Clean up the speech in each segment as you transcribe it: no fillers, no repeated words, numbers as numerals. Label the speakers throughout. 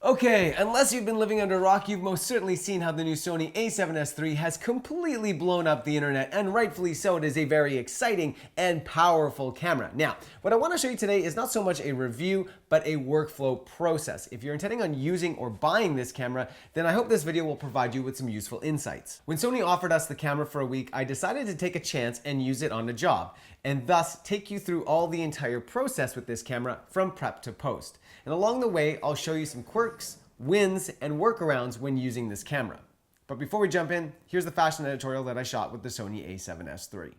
Speaker 1: Okay, unless you've been living under a rock, you've most certainly seen how the new Sony a7S III has completely blown up the internet, and rightfully so. It is a very exciting and powerful camera. Now, what I want to show you today is not so much a review, but a workflow process. If you're intending on using or buying this camera, then I hope this video will provide you with some useful insights. When Sony offered us the camera for a week, I decided to take a chance and use it on a job, and thus take you through all the entire process with this camera from prep to post. And along the way, I'll show you some quirks, wins, and workarounds when using this camera. But before we jump in, here's the fashion editorial that I shot with the Sony a7S III.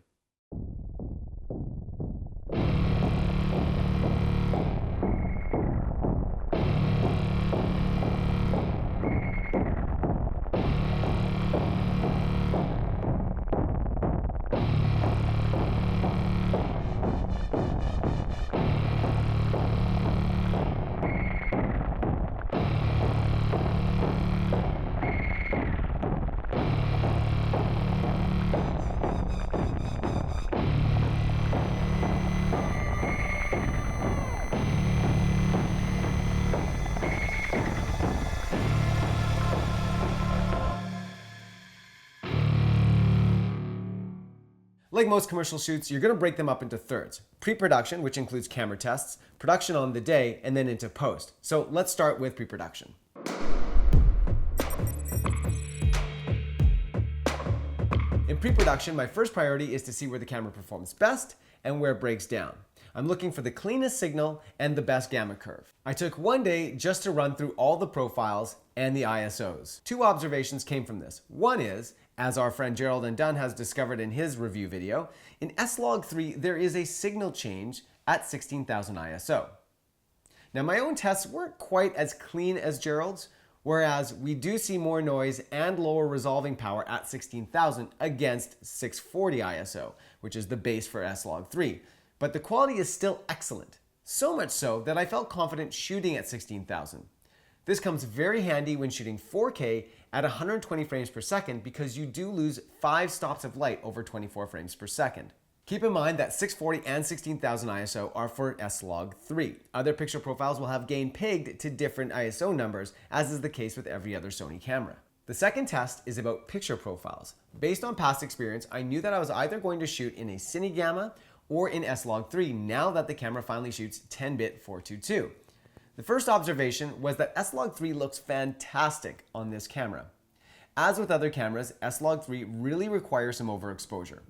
Speaker 1: Like most commercial shoots, you're going to break them up into thirds. Pre-production, which includes camera tests, production on the day, and then into post. So let's start with pre-production. In pre-production, my first priority is to see where the camera performs best and where it breaks down. I'm looking for the cleanest signal and the best gamma curve. I took one day just to run through all the profiles and the ISOs. Two observations came from this. One is, as our friend Gerald and Dunn has discovered in his review video, in S-Log3 there is a signal change at 16,000 ISO. Now my own tests weren't quite as clean as Gerald's, whereas we do see more noise and lower resolving power at 16,000 against 640 ISO, which is the base for S-Log3. But the quality is still excellent, so much so that I felt confident shooting at 16,000. This comes very handy when shooting 4K at 120 frames per second because you do lose 5 stops of light over 24 frames per second. Keep in mind that 640 and 16,000 ISO are for S-Log3. Other picture profiles will have gain pegged to different ISO numbers, as is the case with every other Sony camera. The second test is about picture profiles. Based on past experience, I knew that I was either going to shoot in a Cine Gamma or in S-Log3 now that the camera finally shoots 10-bit 422. The first observation was that S-Log3 looks fantastic on this camera. As with other cameras, S-Log3 really requires some overexposure.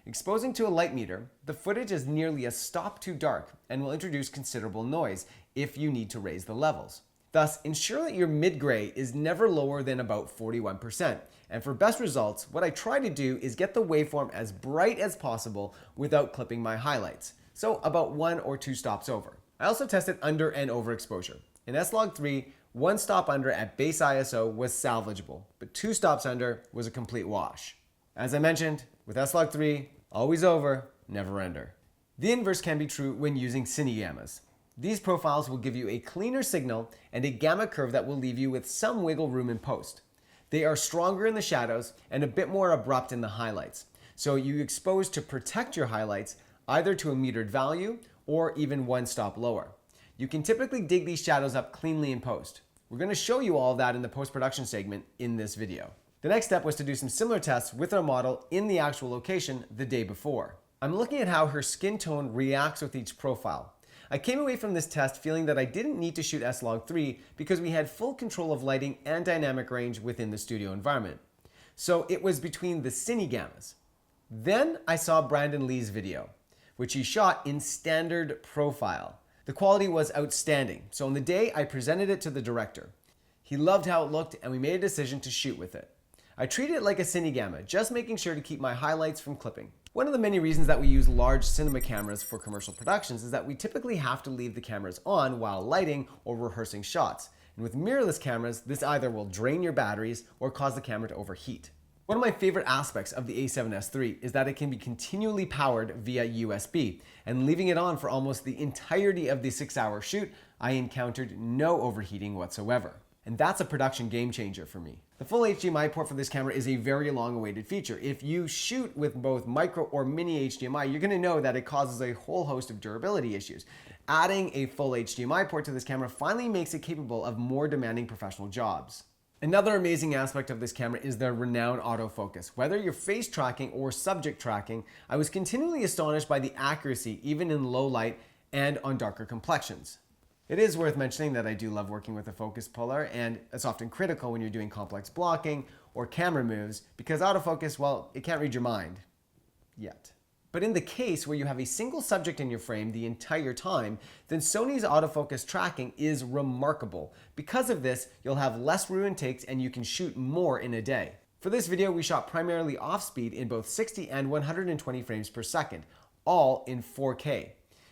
Speaker 1: Exposing to a light meter, the footage is nearly a stop too dark and will introduce considerable noise if you need to raise the levels. Thus, ensure that your mid-gray is never lower than about 41%. And for best results, what I try to do is get the waveform as bright as possible without clipping my highlights, so about 1 or 2 stops over. I also tested under and overexposure. In S-Log3, 1 stop under at base ISO was salvageable, but 2 stops under was a complete wash. As I mentioned, with S-Log3, always over, never under. The inverse can be true when using Cine Gammas. These profiles will give you a cleaner signal and a gamma curve that will leave you with some wiggle room in post. They are stronger in the shadows and a bit more abrupt in the highlights. So you expose to protect your highlights either to a metered value or even 1 stop lower. You can typically dig these shadows up cleanly in post. We're going to show you all of that in the post-production segment in this video. The next step was to do some similar tests with our model in the actual location the day before. I'm looking at how her skin tone reacts with each profile. I came away from this test feeling that I didn't need to shoot S-Log3 because we had full control of lighting and dynamic range within the studio environment. So it was between the Cine Gammas. Then I saw Brandon Lee's video, which he shot in standard profile. The quality was outstanding, so on the day I presented it to the director. He loved how it looked and we made a decision to shoot with it. I treated it like a Cine Gamma, just making sure to keep my highlights from clipping. One of the many reasons that we use large cinema cameras for commercial productions is that we typically have to leave the cameras on while lighting or rehearsing shots. And with mirrorless cameras, this either will drain your batteries or cause the camera to overheat. One of my favorite aspects of the a7S III is that it can be continually powered via USB, and leaving it on for almost the entirety of the 6-hour shoot, I encountered no overheating whatsoever. And that's a production game changer for me. The full HDMI port for this camera is a very long-awaited feature. If you shoot with both micro or mini HDMI, you're gonna know that it causes a whole host of durability issues. Adding a full HDMI port to this camera finally makes it capable of more demanding professional jobs. Another amazing aspect of this camera is the renowned autofocus. Whether you're face tracking or subject tracking, I was continually astonished by the accuracy even in low light and on darker complexions. It is worth mentioning that I do love working with a focus puller, and it's often critical when you're doing complex blocking or camera moves because autofocus, well, it can't read your mind. Yet. But in the case where you have a single subject in your frame the entire time, then Sony's autofocus tracking is remarkable. Because of this, you'll have less ruined takes and you can shoot more in a day. For this video, we shot primarily off speed in both 60 and 120 frames per second, all in 4K.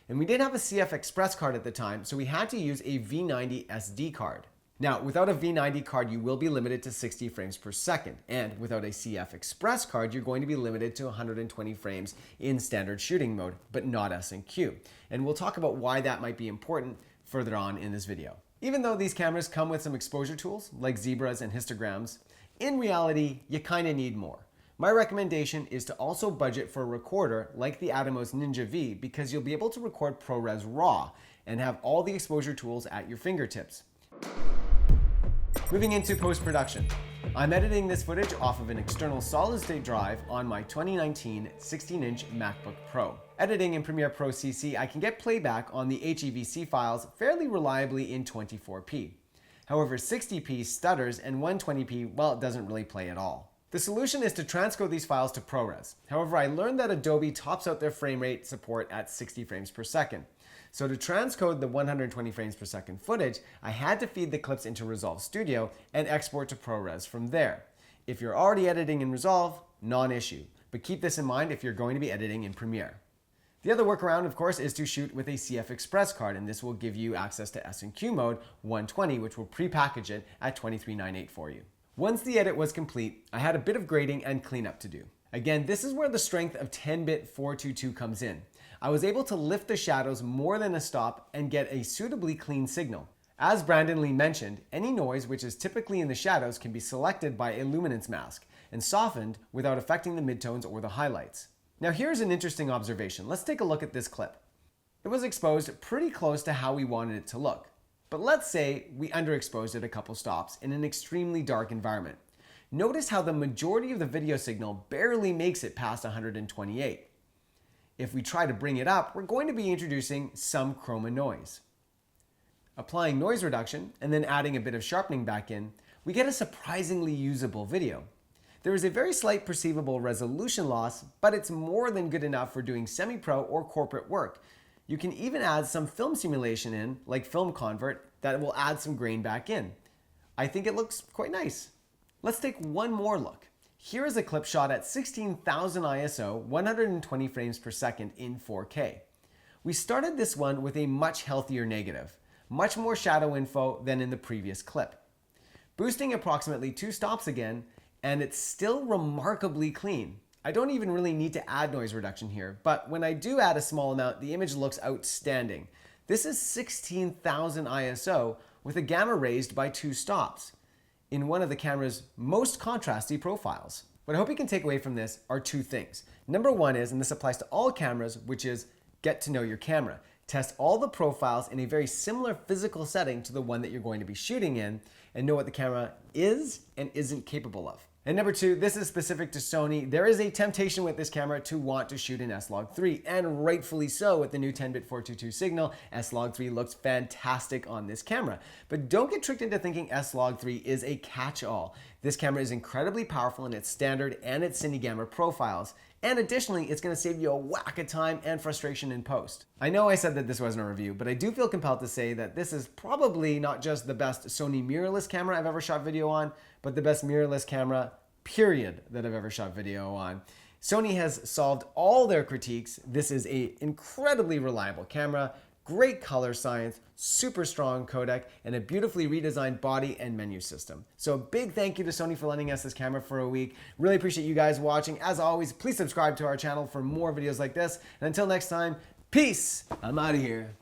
Speaker 1: And we didn't have a CF Express card at the time, so we had to use a V90 SD card. Now, without a V90 card, you will be limited to 60 frames per second. And without a CF Express card, you're going to be limited to 120 frames in standard shooting mode, but not S&Q. And we'll talk about why that might be important further on in this video. Even though these cameras come with some exposure tools, like zebras and histograms, in reality, you kind of need more. My recommendation is to also budget for a recorder like the Atomos Ninja V because you'll be able to record ProRes RAW and have all the exposure tools at your fingertips. Moving into post-production. I'm editing this footage off of an external solid-state drive on my 2019 16-inch MacBook Pro. Editing in Premiere Pro CC, I can get playback on the HEVC files fairly reliably in 24p. However, 60p stutters and 120p, well, it doesn't really play at all. The solution is to transcode these files to ProRes. However, I learned that Adobe tops out their frame rate support at 60 frames per second. So to transcode the 120 frames per second footage, I had to feed the clips into Resolve Studio and export to ProRes from there. If you're already editing in Resolve, non-issue. But keep this in mind if you're going to be editing in Premiere. The other workaround, of course, is to shoot with a CF Express card, and this will give you access to S&Q mode 120, which will pre-package it at 2398 for you. Once the edit was complete, I had a bit of grading and cleanup to do. Again, this is where the strength of 10-bit 422 comes in. I was able to lift the shadows more than a stop and get a suitably clean signal. As Brandon Lee mentioned, any noise which is typically in the shadows can be selected by a luminance mask and softened without affecting the midtones or the highlights. Now here's an interesting observation. Let's take a look at this clip. It was exposed pretty close to how we wanted it to look. But let's say we underexposed it a couple stops in an extremely dark environment. Notice how the majority of the video signal barely makes it past 128. If we try to bring it up, we're going to be introducing some chroma noise. Applying noise reduction and then adding a bit of sharpening back in, we get a surprisingly usable video. There is a very slight perceivable resolution loss, but it's more than good enough for doing semi-pro or corporate work. You can even add some film simulation in, like Film Convert, that will add some grain back in. I think it looks quite nice. Let's take one more look. Here is a clip shot at 16,000 ISO, 120 frames per second in 4K. We started this one with a much healthier negative, much more shadow info than in the previous clip. Boosting approximately 2 stops again, and it's still remarkably clean. I don't even really need to add noise reduction here, but when I do add a small amount, the image looks outstanding. This is 16,000 ISO with a gamma raised by 2 stops in one of the camera's most contrasty profiles. What I hope you can take away from this are 2 things. Number 1 is, and this applies to all cameras, which is get to know your camera. Test all the profiles in a very similar physical setting to the one that you're going to be shooting in and know what the camera is and isn't capable of. And number 2, this is specific to Sony. There is a temptation with this camera to want to shoot in S-Log3, and rightfully so with the new 10-bit 422 signal. S-Log3 looks fantastic on this camera. But don't get tricked into thinking S-Log3 is a catch-all. This camera is incredibly powerful in its standard and its cine gamma profiles. And additionally, it's going to save you a whack of time and frustration in post. I know I said that this wasn't a review, but I do feel compelled to say that this is probably not just the best Sony mirrorless camera I've ever shot video on, but the best mirrorless camera, period, that I've ever shot video on. Sony has solved all their critiques. This is an incredibly reliable camera, great color science, super strong codec, and a beautifully redesigned body and menu system. So a big thank you to Sony for lending us this camera for a week. Really appreciate you guys watching. As always, please subscribe to our channel for more videos like this. And until next time, peace. I'm out of here.